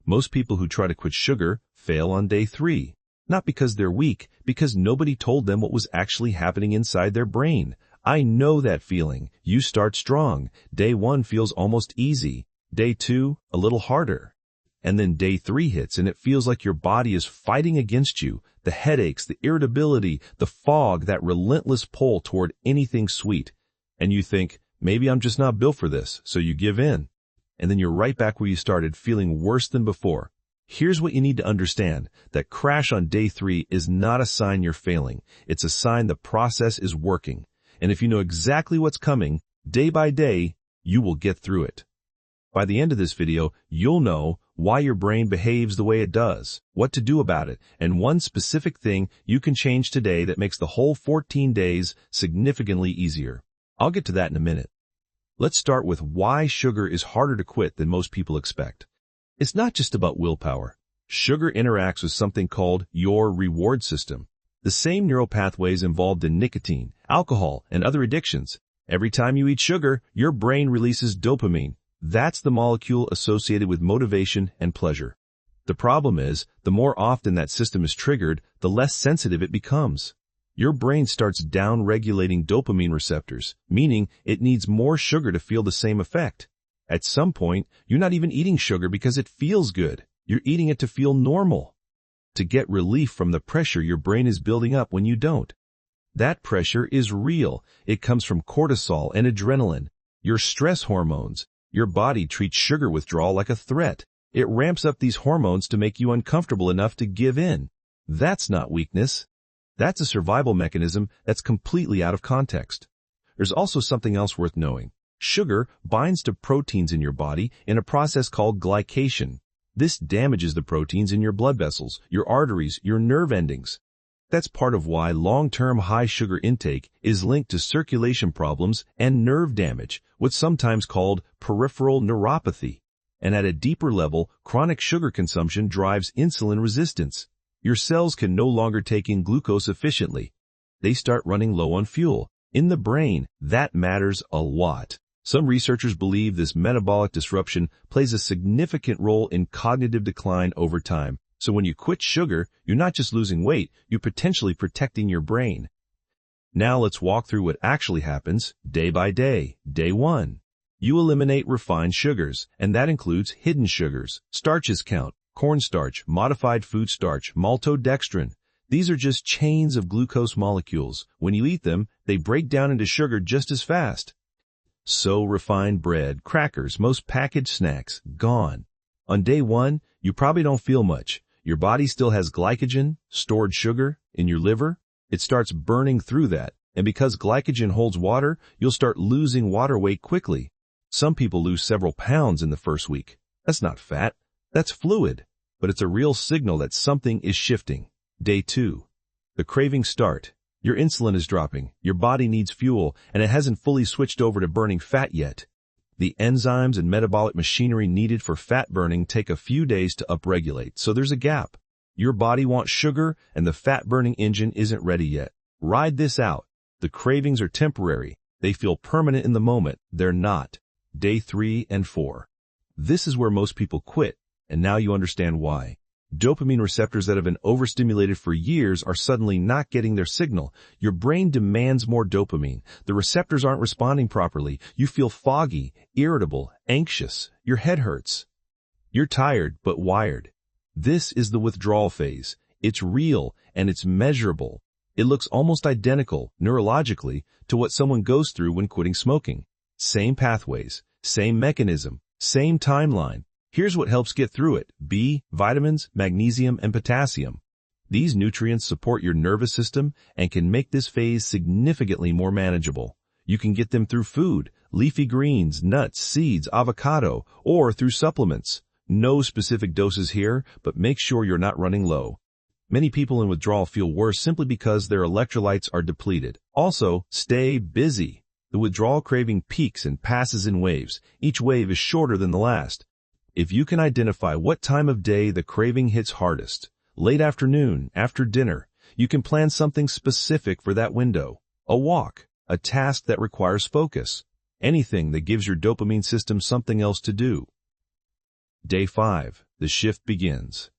Most people who try to quit sugar fail on day 3. Not because they're weak, because nobody told them what was actually happening inside their brain. I know that feeling. You start strong. Day 1 feels almost easy. Day 2, a little harder. And then day 3 hits and it feels like your body is fighting against you. The headaches, the irritability, the fog, that relentless pull toward anything sweet. And you think, maybe I'm just not built for this, so you give in. And then you're right back where you started, feeling worse than before. Here's what you need to understand. That crash on day 3 is not a sign you're failing. It's a sign the process is working. And if you know exactly what's coming, day by day, you will get through it. By the end of this video, you'll know why your brain behaves the way it does, what to do about it, and one specific thing you can change today that makes the whole 14 days significantly easier. I'll get to that in a minute. Let's start with why sugar is harder to quit than most people expect. It's not just about willpower. Sugar interacts with something called your reward system. The same neural pathways involved in nicotine, alcohol, and other addictions. Every time you eat sugar, your brain releases dopamine. That's the molecule associated with motivation and pleasure. The problem is, the more often that system is triggered, the less sensitive it becomes. Your brain starts down-regulating dopamine receptors, meaning it needs more sugar to feel the same effect. At some point, you're not even eating sugar because it feels good. You're eating it to feel normal, to get relief from the pressure your brain is building up when you don't. That pressure is real. It comes from cortisol and adrenaline, your stress hormones. Your body treats sugar withdrawal like a threat. It ramps up these hormones to make you uncomfortable enough to give in. That's not weakness. That's a survival mechanism that's completely out of context. There's also something else worth knowing. Sugar binds to proteins in your body in a process called glycation. This damages the proteins in your blood vessels, your arteries, your nerve endings. That's part of why long-term high sugar intake is linked to circulation problems and nerve damage, what's sometimes called peripheral neuropathy. And at a deeper level, chronic sugar consumption drives insulin resistance. Your cells can no longer take in glucose efficiently. They start running low on fuel. In the brain, that matters a lot. Some researchers believe this metabolic disruption plays a significant role in cognitive decline over time. So when you quit sugar, you're not just losing weight, you're potentially protecting your brain. Now let's walk through what actually happens day by day. Day 1. You eliminate refined sugars, and that includes hidden sugars. Starches count: cornstarch, modified food starch, maltodextrin. These are just chains of glucose molecules. When you eat them, they break down into sugar just as fast. So refined bread, crackers, most packaged snacks, gone. On day 1, you probably don't feel much. Your body still has glycogen, stored sugar, in your liver. It starts burning through that, and because glycogen holds water, you'll start losing water weight quickly. Some people lose several pounds in the first week. That's not fat, that's fluid, but it's a real signal that something is shifting. Day 2. The cravings start. Your insulin is dropping, your body needs fuel, and it hasn't fully switched over to burning fat yet. The enzymes and metabolic machinery needed for fat burning take a few days to upregulate, so there's a gap. Your body wants sugar, and the fat-burning engine isn't ready yet. Ride this out. The cravings are temporary. They feel permanent in the moment. They're not. Day 3 and 4. This is where most people quit, and now you understand why. Dopamine receptors that have been overstimulated for years are suddenly not getting their signal. Your brain demands more dopamine. The receptors aren't responding properly. You feel foggy, irritable, anxious. Your head hurts. You're tired but wired. This is the withdrawal phase. It's real and it's measurable. It looks almost identical, neurologically, to what someone goes through when quitting smoking. Same pathways, same mechanism, same timeline. Here's what helps get through it: B, vitamins, magnesium, and potassium. These nutrients support your nervous system and can make this phase significantly more manageable. You can get them through food, leafy greens, nuts, seeds, avocado, or through supplements. No specific doses here, but make sure you're not running low. Many people in withdrawal feel worse simply because their electrolytes are depleted. Also, stay busy. The withdrawal craving peaks and passes in waves. Each wave is shorter than the last. If you can identify what time of day the craving hits hardest, late afternoon, after dinner, you can plan something specific for that window. A walk, a task that requires focus, anything that gives your dopamine system something else to do. Day 5. the shift begins.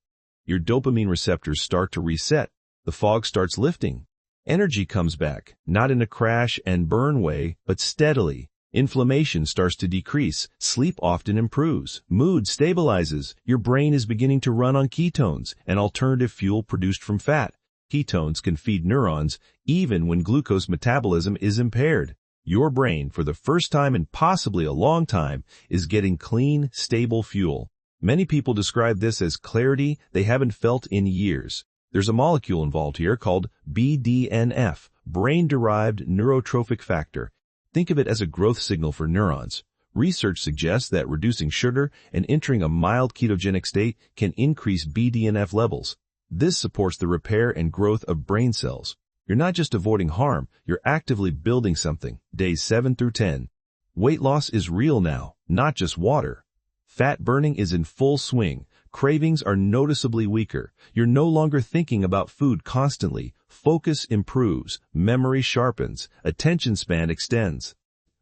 Your dopamine receptors start to reset. The fog starts lifting. Energy comes back, not in a crash and burn way, but steadily. Inflammation starts to decrease. Sleep often improves. Mood stabilizes. Your brain is beginning to run on ketones, an alternative fuel produced from fat. Ketones can feed neurons even when glucose metabolism is impaired. Your brain, for the first time in possibly a long time, is getting clean, stable fuel. Many people describe this as clarity they haven't felt in years. There's a molecule involved here called BDNF, brain-derived neurotrophic factor. Think of it as a growth signal for neurons. Research suggests that reducing sugar and entering a mild ketogenic state can increase BDNF levels. This supports the repair and growth of brain cells. You're not just avoiding harm, you're actively building something. Days 7 through 10. Weight loss is real now, not just water. Fat burning is in full swing. Cravings are noticeably weaker. You're no longer thinking about food constantly. Focus improves. Memory sharpens. Attention span extends.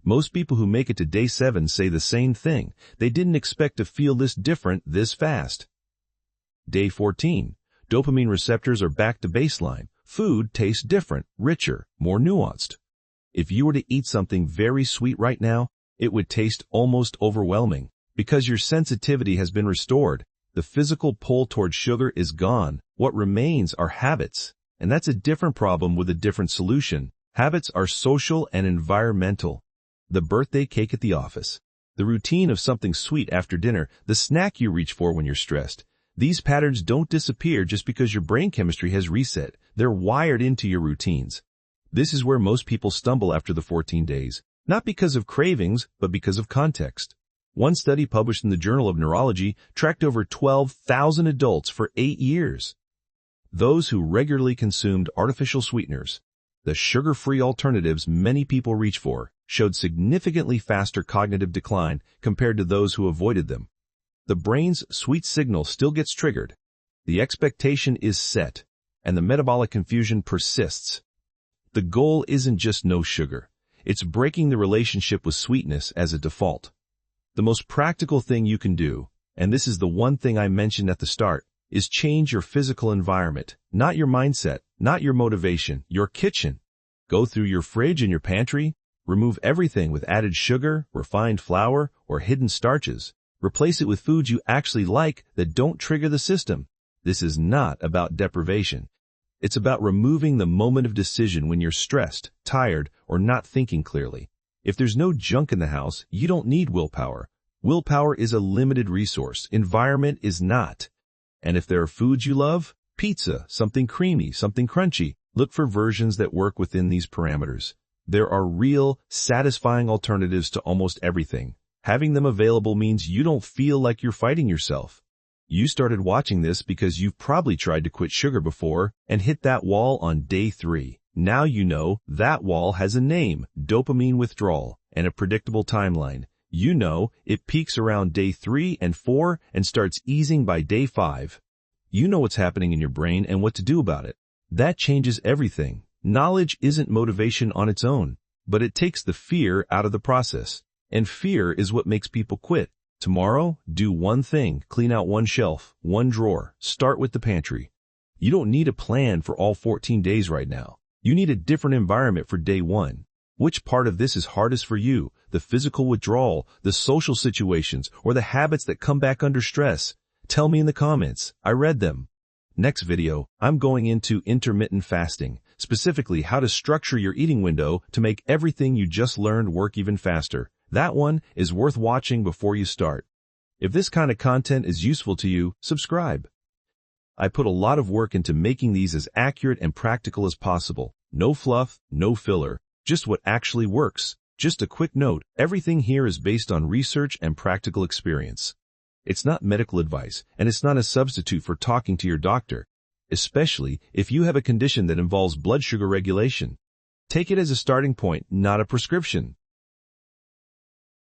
Most people who make it to day 7 say the same thing. They didn't expect to feel this different this fast. Day 14. Dopamine receptors are back to baseline. Food tastes different, richer, more nuanced. If you were to eat something very sweet right now, it would taste almost overwhelming. Because your sensitivity has been restored, the physical pull toward sugar is gone. What remains are habits. And that's a different problem with a different solution. Habits are social and environmental. The birthday cake at the office, the routine of something sweet after dinner, the snack you reach for when you're stressed. These patterns don't disappear just because your brain chemistry has reset. They're wired into your routines. This is where most people stumble after the 14 days, not because of cravings, but because of context. One study published in the Journal of Neurology tracked over 12,000 adults for 8 years. Those who regularly consumed artificial sweeteners, the sugar-free alternatives many people reach for, showed significantly faster cognitive decline compared to those who avoided them. The brain's sweet signal still gets triggered. The expectation is set, and the metabolic confusion persists. The goal isn't just no sugar. It's breaking the relationship with sweetness as a default. The most practical thing you can do, and this is the one thing I mentioned at the start, is change your physical environment, not your mindset, not your motivation, your kitchen. Go through your fridge and your pantry, remove everything with added sugar, refined flour, or hidden starches. Replace it with foods you actually like that don't trigger the system. This is not about deprivation. It's about removing the moment of decision when you're stressed, tired, or not thinking clearly. If there's no junk in the house, you don't need willpower. Willpower is a limited resource. Environment is not. And if there are foods you love, pizza, something creamy, something crunchy, look for versions that work within these parameters. There are real, satisfying alternatives to almost everything. Having them available means you don't feel like you're fighting yourself. You started watching this because you've probably tried to quit sugar before and hit that wall on day 3. Now you know that wall has a name, dopamine withdrawal, and a predictable timeline. You know it peaks around day 3 and 4 and starts easing by day 5. You know what's happening in your brain and what to do about it. That changes everything. Knowledge isn't motivation on its own, but it takes the fear out of the process. And fear is what makes people quit. Tomorrow, do one thing, clean out one shelf, one drawer, start with the pantry. You don't need a plan for all 14 days right now. You need a different environment for day 1. Which part of this is hardest for you? The physical withdrawal, the social situations, or the habits that come back under stress? Tell me in the comments. I read them. Next video, I'm going into intermittent fasting, specifically how to structure your eating window to make everything you just learned work even faster. That one is worth watching before you start. If this kind of content is useful to you, subscribe. I put a lot of work into making these as accurate and practical as possible. No fluff, no filler, just what actually works. Just a quick note, everything here is based on research and practical experience. It's not medical advice, and it's not a substitute for talking to your doctor, especially if you have a condition that involves blood sugar regulation. Take it as a starting point, not a prescription.